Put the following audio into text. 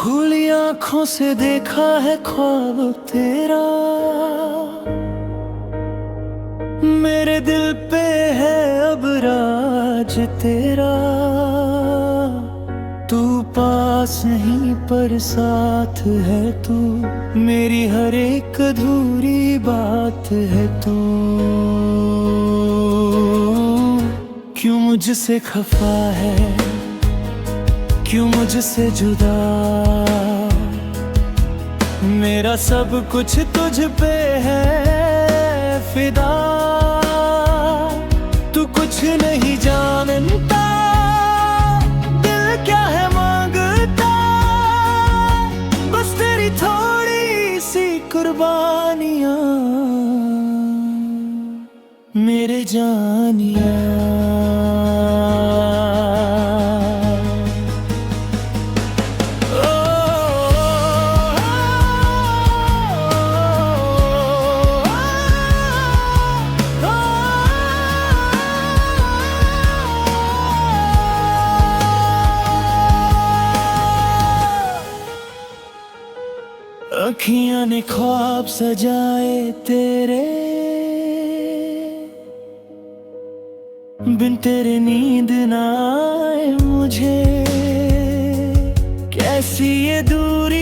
खुली आंखों से देखा है ख्वाब तेरा, मेरे दिल पे है अब राज तेरा। तू पास नहीं पर साथ है तू, मेरी हर एक अधूरी बात है तू। क्यों मुझसे खफा है, क्यों मुझसे जुदा, मेरा सब कुछ तुझ पे है फिदा। तू कुछ नहीं जानता, दिल क्या है मांगता, बस तेरी थोड़ी सी कुर्बानियां मेरे जानिया। अखियां ने ख्वाब सजाए तेरे, बिन तेरे नींद ना आए मुझे। कैसी ये दूरी